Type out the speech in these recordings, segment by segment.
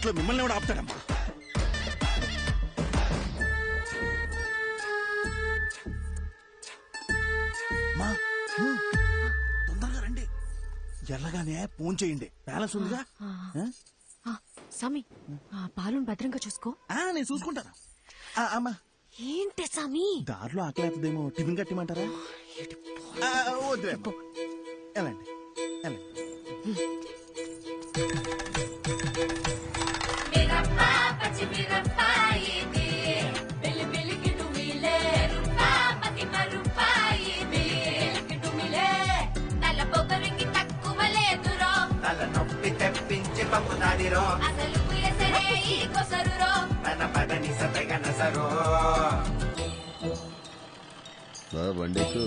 ఇంట్లో మిమ్మల్ని కూడా ఆపుతాడమ్మా. తొందరగా రండి, ఎల్లగానే ఫోన్ చేయండి, బ్యాలెన్స్ ఉందిగా. సామి పాలను భద్రంగా చూసుకో. నేను చూసుకుంటాను. అమ్మా ఏంటి సామి, దారిలో ఆకలి అవుతుందేమో, టిఫిన్ కట్టిమంటారా? వద్దులే, వెళ్ళండి వెళ్ళండి. తెప్పించి పంపుతాడిరో అసలు తన పదని సతగనసరో బండెక్కు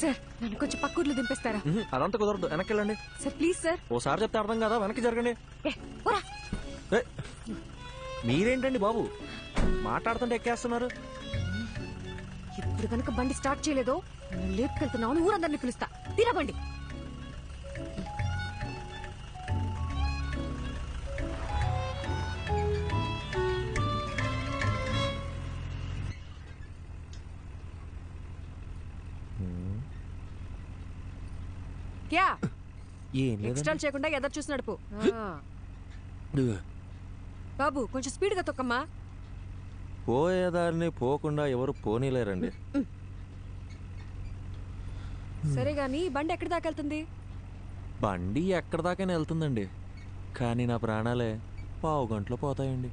సార్ నన్ను కొంచెం పక్కూర్లో దింపేస్తారా? అదంతా కుదరదు, వెనక్కి వెళ్ళండి సార్. Please sir. ఓసారి చెప్తే అర్థం కదా, వెనక్కి జరగండి. మీరేంటండి బాబు మాట్లాడుతుంటే ఎక్కేస్తున్నారు? ఇప్పుడు కనుక బండి స్టార్ట్ చేయలేదో లేపుకెళ్తున్నావు, ఊరందరినీ పిలుస్తా. తినబండి. క్యా ఎక్స్ట్రా చేయకుండా ఎదరు చూసి నడుపు. బాబు కొంచెం స్పీడ్ గా తొక్కమ్మా. పోయేదారిని పోకుండా ఎవరు పోనీలేరండి. సరే గాని బండి ఎక్కడి దాకా వెళ్తుంది? బండి ఎక్కడ దాకా వెళ్తుందండి, కానీ నా ప్రాణాలే 1/2 గంటలో పోతాయండి.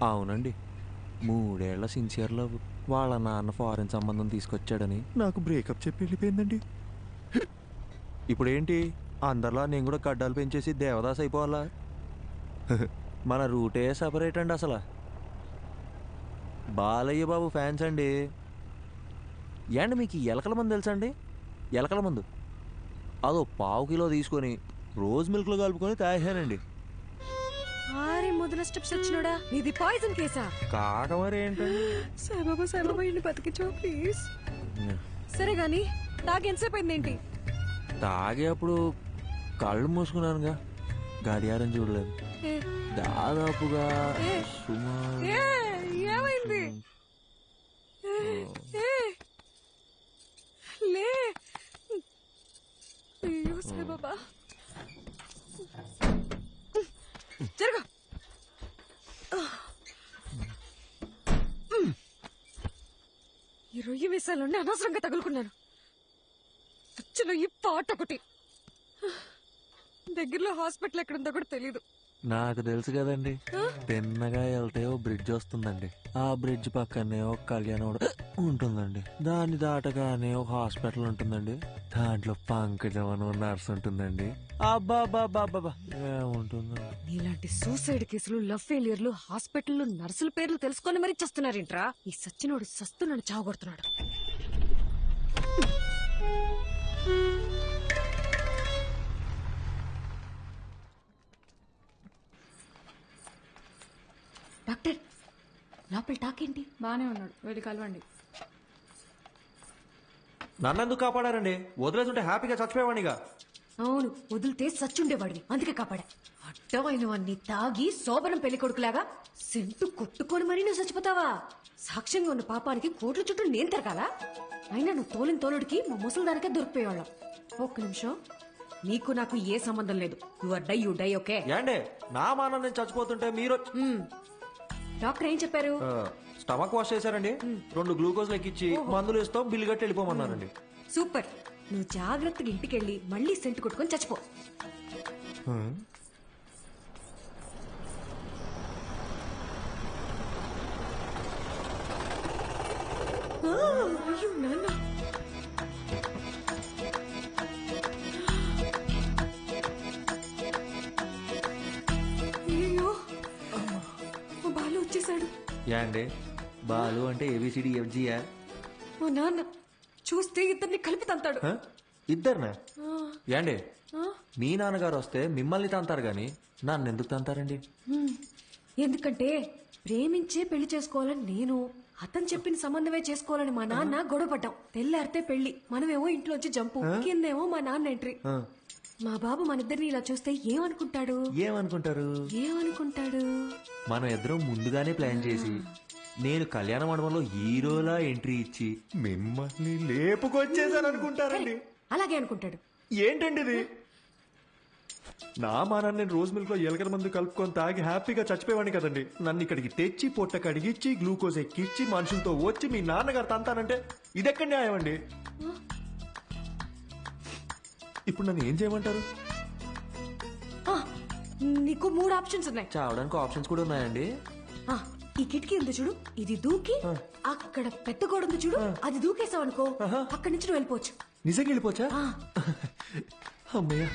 అవునండి, 3 ఏళ్ల సిన్సియర్ లవ్, వాళ్ళ నాన్న ఫారెన్ సంబంధం తీసుకొచ్చాడని నాకు బ్రేకప్ చెప్పి వెళ్ళిపోయిందండి. ఇప్పుడేంటి అందరిలా నేను కూడా గడ్డాలు పెంచేసి దేవదాస్ అయిపోవాలా? మన రూటే సపరేట్ అండి. అసలు బాలయ్య బాబు ఫ్యాన్స్ అండి. ఏండి మీకు ఎలకల మందు తెలుసా అండి? ఎలకల మందు అదో 1/2 కిలో తీసుకొని రోజ్ మిల్క్ లో కలుపుకొని తాగానండి. మొదల స్టెప్స్ వచ్చినోడా, ఇది పాయిజన్ కేసా? కాక మరి ఏంటండి. సాయిబాబా సాయిబాబా ఇల్లు బతికించో ప్లీజ్. సరే గాని తాగి ఎంతసేపు అయిందేంటి? తాగే అప్పుడు కళ్ళు మూసుకున్నానుగా, గడియారం చూడలేదు. దాదాపుగా ఏమైంది? లే అయ్యో సాయిబాబా, జరగ. ఈ రొయ్యి వేసాలండి అనవసరంగా తగులుకున్నాను. చచ్చిన ఈ పాట ఒకటి. దగ్గరలో హాస్పిటల్ ఎక్కడుందో కూడా తెలీదు. నాకు తెలుసు కదండి, తిన్నగా వెళ్తే ఓ బ్రిడ్జ్ వస్తుందండి, ఆ బ్రిడ్జ్ పక్కనే ఒక కళ్యాణం ఉంటుందండి, దాన్ని దాటగానే ఒక హాస్పిటల్ ఉంటుందండి, దాంట్లో పంకజం అని నర్స్ ఉంటుందండి. అబ్బాబాబాబా ఏముంటుందండి. ఇలాంటి సూసైడ్ కేసులు, లవ్ ఫెయిలియర్లు, హాస్పిటల్ నర్సుల పేర్లు తెలుసుకొని మరీ చస్తున్నారేంట్రా? ఈ సచ్చినోడు సస్తున్నాడు, చావగొడుతున్నాడు. డాక్టర్ లోపల టాకేంటి? బానే ఉన్నాడు, వెళ్ళి కలవండి. నన్నెందుకు కాపాడారండి? వదిలేసుంటే హ్యాపీగా చచ్చిపోయేవాడిగా. అవును, వదిలితే సచ్చుండేవాడివి, అందుకే కాపాడా. అడ్డమైనవన్నీ తాగి శోభనం పెళ్లి కొడుకులాగా సెంటు కొట్టుకొని మరీ నువ్వు చచ్చిపోతావా? సాక్ష్యంగా ఉన్న పాపానికి కోట్ల చుట్టూ నేను తిరగాలా? అయినా నువ్వు తోలిన తోలుడికి మా ముసలిదానికే దొరికిపోయేవాళ్ళం. ఒక్క నిమిషం, నీకు నాకు ఏ సంబంధం లేదు. You die okay? ఏండే నా మానం నేను చచ్చిపోతుంటే మీరు? డాక్టర్ ఏం చెప్పారు? స్టమక్ వాష్ చేశారండి, 2 గ్లూకోజ్ లెక్కిచ్చి మందులు ఇస్తాం, బిల్లు కట్టి వెళ్ళిపోమన్నారండి. సూపర్. నువ్వు జాగ్రత్తగా ఇంటికెళ్ళి మళ్ళీ సెంటు కొట్టుకొని చచ్చిపో. అయ్యో నాన్న, అయ్యో బాలు వచ్చేసాడు. ఏండి బాలు అంటే ABCD FGయా? మా నాన్న చూస్తే ఇద్దరిని కలిపి తంతాడు. ఇద్దరినా? ఏండి మీ నాన్నగారు వస్తే మిమ్మల్ని తంతారు గాని నన్ను ఎందుకు తంతారండి? ఎందుకంటే ప్రేమించే పెళ్లి చేసుకోవాలని నేను, అతను చెప్పిన సంబంధమే చేసుకోవాలని మా నాన్న గొడవపడ్డాం. తెల్లారితే పెళ్లి, మనమేమో ఇంట్లోంచి జంపు, కిందేమో మా నాన్న ఎంట్రీ. మా బాబు మన ఇద్దరిని ఇలా చూస్తే ఏమనుకుంటాడు? ఏమనుకుంటాడు? మనం ఇద్దరం ముందుగానే ప్లాన్ చేసి నేను కళ్యాణ మండపంలో హీరోలా ఎంట్రీ ఇచ్చి మిమ్మల్ని లేపుకొచ్చేసాను అనుకుంటారండి. అలాగే అనుకుంటాడు. ఏంటండి ఇది? నా మానాన్ని నేను రోజు మిల్క్ లో ఎలకల మందు కలుపుకొని తాగి హ్యాపీగా చచ్చిపోయేవాడిని కదండి. నన్ను ఇక్కడికి తెచ్చి పొట్ట కడిగిచ్చి గ్లూకోజ్ ఎక్కిచ్చి మనుషులతో వచ్చి మీ నాన్నగారు తంతానంటే ఇదెక్కడ న్యాయం అండి? ఇప్పుడు నన్ను ఏం చేయమంటారు? ఆ, నీకు 3 ఆప్షన్స్ ఉన్నాయి. చావడానికి ఆప్షన్స్ కూడా ఉన్నాయండి. ఆ, ఈ కిటికీ ఉంది చూడు, ఇది దూకి అక్కడ పెద్ద గోడ ఉంది చూడు, అది దూకేసావు అనుకో, అక్కడి నుంచి నువ్వు వెళ్ళిపోవచ్చు. నిజంగా వెళ్ళిపోవచ్చా? అమ్మయ్య,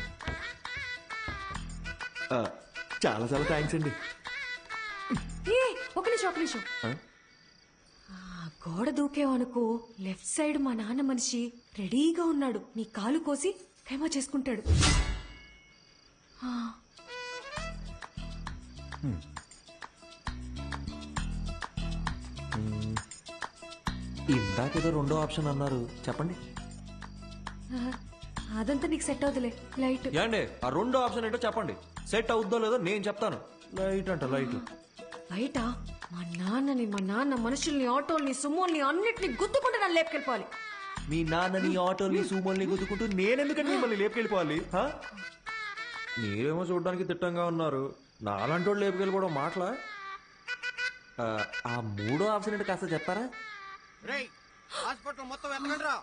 చాలా చాలా థ్యాంక్స్ అండి. ఏ, ఒక నిమిషం. గోడ దూకేవనుకో, లెఫ్ట్ సైడ్ మా నాన్న మనిషి రెడీగా ఉన్నాడు. నీ కాలు కోసి ఖైమా చేసుకుంటాడు. ఇందాకేదో రెండో ఆప్షన్ అన్నారు, చెప్పండి. అదంతా నీకు సెట్ అవుతులే. లైట్ ఏండి ఆ రెండో ఆప్షన్ ఏంటో చెప్పండి. సెట్ అవుద్దో లేదో నేను చెప్తాను. లైట్ అంట, లైట్. బయట మా నాన్న మనుషుల్ని, ఆటోల్ని, సుమోల్ని అన్నిటిని గుద్దుకుంటే నన్ను లేపుకెళ్ళిపోవాలి. మీ నాన్నని, ఆటోల్ని, సూమోల్ని గుద్దుకుంటూ నేనెందుకంటే మిమ్మల్ని లేపుకెళ్ళిపోవాలి? మీరేమో చూడడానికి తిట్టంగా ఉన్నారు, నాలాంటి వాళ్ళు లేపుకెళ్ళిపోవడం మాటలా? ఆ మూడో ఆప్షన్ ఏంటో కాస్త చెప్తారా? హాస్పిటల్ మొత్తం ఎత్తకండిరా.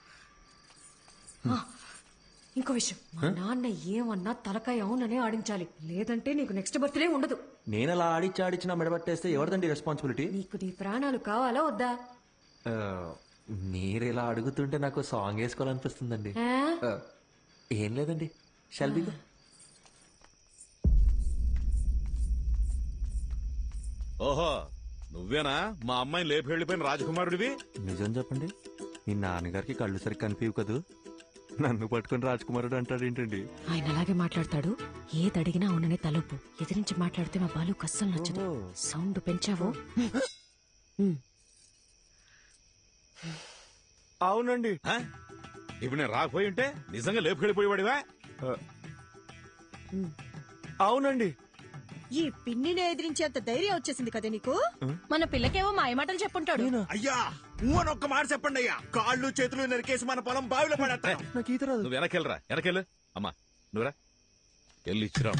ఇంకో విషయం, మా నాన్న ఏమన్నా తలకాయ అవుననే ఆడించాలి, లేదంటే నీకు నెక్స్ట్ బర్త్డే ఉండదు. నేను అలా ఆడిచ్చి మెడబట్టేస్తే ఎవరిదండి రెస్పాన్సిబిలిటీ? నీకు నీ ప్రాణాలు కావాలా వద్దా? మీరు ఇలా అడుగుతుంటే నాకు సాంగ్ వేసుకోవాలనిపిస్తుందండి. ఆ? ఏం లేదండి, షల్బీగా. ఓహో, నువ్వేనా మా అమ్మాయిని లేపి వెళ్ళిపోయిన రాజకుమారుడివి? నిజం చెప్పండి, మీ నాన్నగారికి కళ్ళు సరిగ్గా కనిపించవు కదూ, నన్ను పట్టుకుని రాజకుమారుడు అంటాడేంటండి? ఆయన అలాగే మాట్లాడతాడు. ఏది అడిగినా అవుననే తలుపు. ఎదిరించి మాట్లాడితే మా బాలు కస్సలు నచ్చదు. సౌండ్ పెంచావు. అవునండి. ఇప్పుడు నేను రాకపోయి ఉంటే నిజంగా లేపు వెళ్ళిపోయేవాడివా? అవునండి. ఈ పిన్నిని ఎదిరించేంత ధైర్యం వచ్చేసింది కదా నీకు? మన పిల్లకేమో మాయమాటలు చెప్పుంటాడు. అయ్యా అని ఒక్క మాట చెప్పండి అయ్యా, కాళ్ళు చేతులు నరికేసి మన పొలం బావిలో పడేస్తాను. నాకు ఈత రాదు. నువ్వు వెనకెళ్ళరా, వెనకెళ్ళు. అమ్మా నువ్వురా, వెళ్ళి ఇచ్చిరా.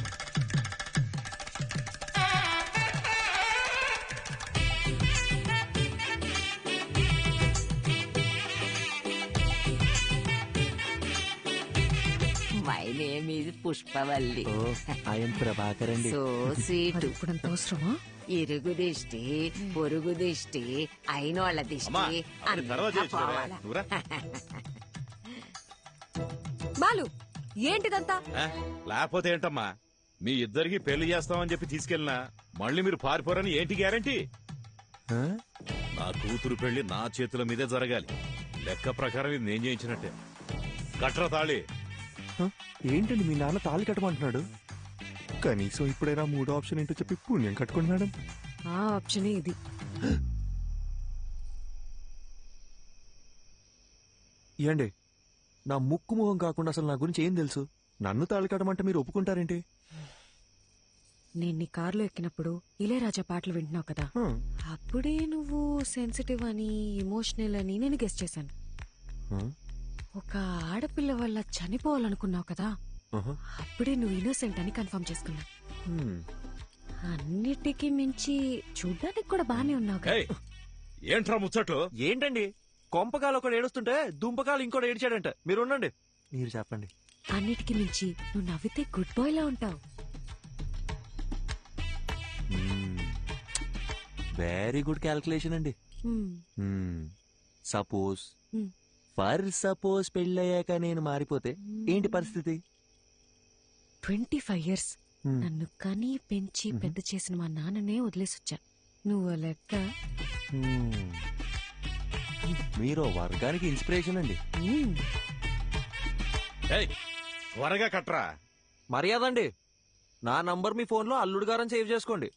My name is Pushpavalli. ఆయన ప్రభాకర్ అండి. So sweet. ఇప్పుడంత అవసరమా? ఇరుగు దిష్టి, పొరుగు దిష్టి, అయినోళ్ళ అమ్మా దిష్టి అవన్నీ తర్వాత అంతా చేయొచ్చురా. పోవాలా. నువ్వురా. బాలు, ఏంటిదంతా? లేకపోతే ఏంటమ్మా, మీ ఇద్దరికి పెళ్లి చేస్తామని చెప్పి తీసుకెళ్ళినా మళ్ళీ మీరు పారిపోరని ఏంటి గ్యారంటీ? నా కూతురు పెళ్లి నా చేతుల మీదే జరగాలి. లెక్క ప్రకారం ఇది నేను చేయించినట్టే. కట్ర తాళి. ఏంటండి మీ నాన్న తాళి కట్టమంటున్నాడు? కనీసం ఇప్పుడైనా మూడో ఆప్షన్ ఏంటో చెప్పి పుణ్యం కట్టుకోండి మేడం. ఆ ఆప్షనే ఇది. ఏండి నా ముక్కు ముఖం కాకుండా అసలు నా గురించి ఏం తెలుసు? నన్ను తాళి కట్టమంటే మీరు ఒప్పుకుంటారేంటి? నేను నీ కారులో ఎక్కినప్పుడు ఇళయరాజా పాటలు వింటున్నావు కదా, అప్పుడే నువ్వు సెన్సిటివ్ అని, ఇమోషనల్ అని నేను గెస్ చేశాను. ఒక ఆడపిల్ల వల్ల చనిపోవాలనుకున్నావు కదా, అప్పుడే నువ్వు ఇన్నోసెంట్ అని కన్ఫర్మ్ చేసుకున్నా. అన్నిటికీ మించి చూడ్డానికి కూడా బానే ఉన్నావు కదా. ఏయ్, ఏంట్రా ముచ్చట్లు? ఏంటండి కొంపకాలు ఒకడు ఏడుస్తుంటే దుంపకాలు ఇంకోటి ఏడిచాడంట. మీరు ఉండండి, మీరు చెప్పండి. అన్నిటికీ మించి నువ్వు నవ్వితే గుడ్ బాయ్ లా ఉంటావు. వెరీ గుడ్ క్యాల్కులేషన్ అండి. సపోజ్ పెళ్ళయ్యాక నేను మారిపోతే ఏంటి పరిస్థితి? 25 years నన్ను కని పెంచి పెద్ద చేసిన మా నాన్ననే వదిలేసొచ్చా. నువ్వు లెక్క. మీరు వర్గానికి ఇన్స్పిరేషన్ అండి. ఏయ్, త్వరగా కట్రా. మర్యాద అండి, నా నంబర్ మీ ఫోన్లో అల్లుడు గారని సేవ్ చేసుకోండి.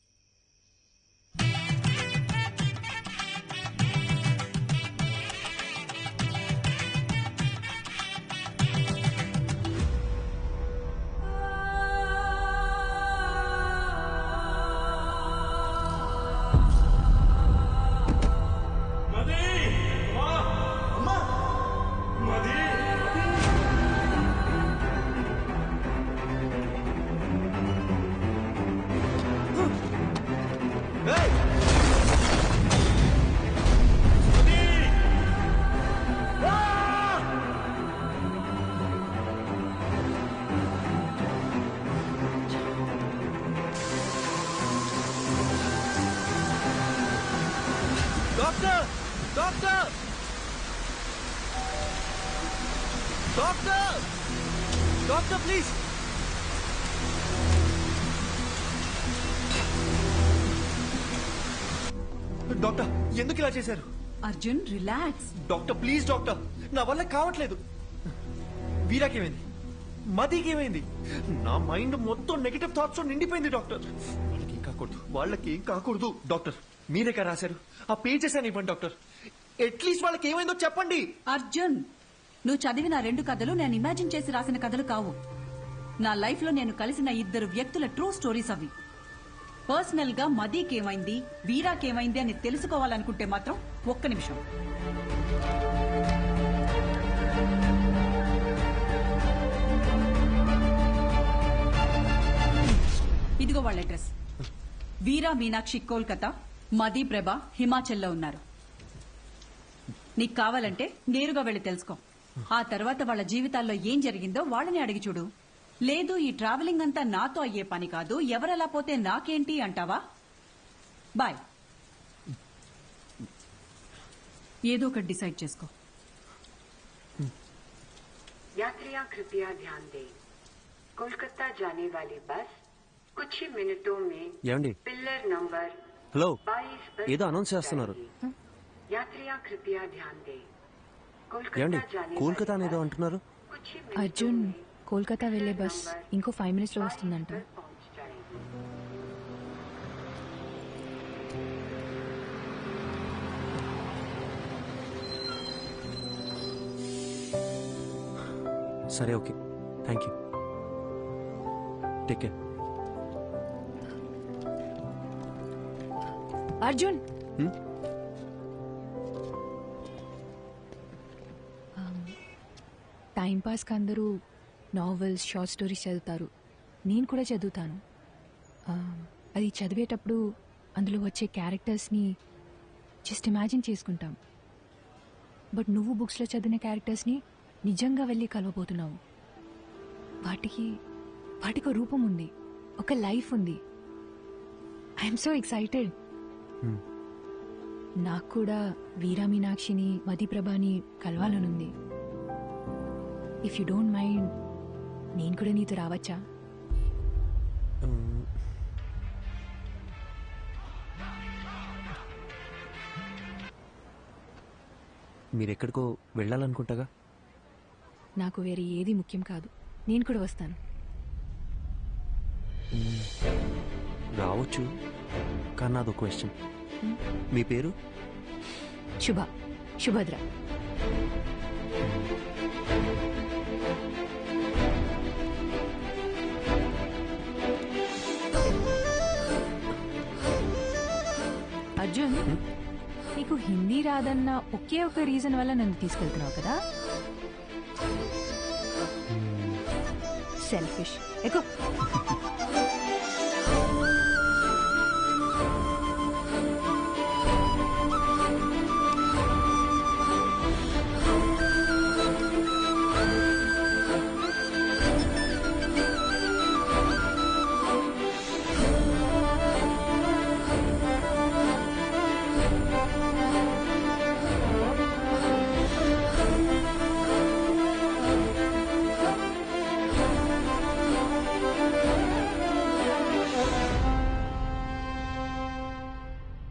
Doctor doctor please. డాక్టర్ ఎందుకు ఇలా చేశారు? Arjun relax. Doctor please doctor, నా వల్ల కావట్లేదు. వీరాకేమైంది? మదికేమైంది? నా మైండ్ మొత్తం నెగటివ్ థాట్స్ నిండిపోయింది డాక్టర్. వాళ్ళకి ఏం కాకూడదు డాక్టర్. మీరే కదా రాశారు, ఆ పేజెస్ అని ఇవ్వండి డాక్టర్. అట్లీస్ట్ వాళ్ళకి ఏమైందో చెప్పండి. అర్జున్, నువ్వు చదివిన 2 కథలు నేను ఇమాజిన్ చేసి రాసిన కథలు కావు. నా లైఫ్ లో నేను కలిసిన 2 వ్యక్తుల ట్రూ స్టోరీస్ అవి. పర్సనల్ గా మదీకేమైంది, వీరాకేమైంది అని తెలుసుకోవాలనుకుంటే మాత్రం ఒక్క నిమిషం. ఇదిగో వాళ్ళ అడ్రస్. వీరా మీనాక్షి కోల్కతా, మదీ ప్రభ హిమాచల్లో ఉన్నారు. నీకు కావాలంటే నేరుగా వెళ్లి తెలుసుకో. ఆ తర్వాత వాళ్ళ జీవితాల్లో ఏం జరిగిందో వాళ్ళని అడిగి చూడు. లేదు ఈ ట్రావెలింగ్ అంతా నాతో అయ్యే పని కాదు, ఎవరెలా పోతే నాకేంటి అంటావా? బాయ్. ఏదో ఒకటి డిసైడ్ చేసుకో. यात्रियां कृपया ध्यान दें, कोलकाता जाने वाली बस कुछ ही मिनटों में ఏమండి? पिलर नंबर హలో, 22 पर ఏదో అనౌన్స్ చేస్తున్నారు. यात्रियां कृपया ध्यान दें, ఏమండి? कोलकाता जाने కోల్కతా वाली అనేదో बस అంటున్నారు. कुछ ही मिनटों అర్జున్, में కోల్కతా వెళ్లే బస్ ఇంకో 5 minutes లో 22 వస్తుందంట. पर पहुंच जाएगी. సరే okay, thank you. Take care. Arjun, time pass కి అందరూ నావెల్స్, షార్ట్ స్టోరీస్ చదువుతారు. నేను కూడా చదువుతాను. అది చదివేటప్పుడు అందులో వచ్చే క్యారెక్టర్స్ని జస్ట్ ఇమాజిన్ చేసుకుంటాం. బట్ నువ్వు బుక్స్లో చదివిన క్యారెక్టర్స్ని నిజంగా వెళ్ళి కలవబోతున్నావు. వాటికి ఒక రూపం ఉంది, ఒక లైఫ్ ఉంది. I'm so excited. నాకు కూడా వీరా మీనాక్షిని, మదీప్రభని కలవాలనుంది. ఇఫ్ యూ డోంట్ మైండ్, నేను కూడా నీతో రావచ్చా? మీరెక్కడికో వెళ్ళాలనుకుంటాగా. నాకు వేరే ఏది ముఖ్యం కాదు, నేను కూడా వస్తాను. రావచ్చు, కానీ నాదో క్వశ్చన్. మీ పేరు? శుభద్ర. అర్జున్, నీకు హిందీ రాదన్న ఒకే ఒక రీజన్ వల్ల నన్ను తీసుకెళ్తున్నావు కదా? సెల్ఫిష్. ఎక్కువ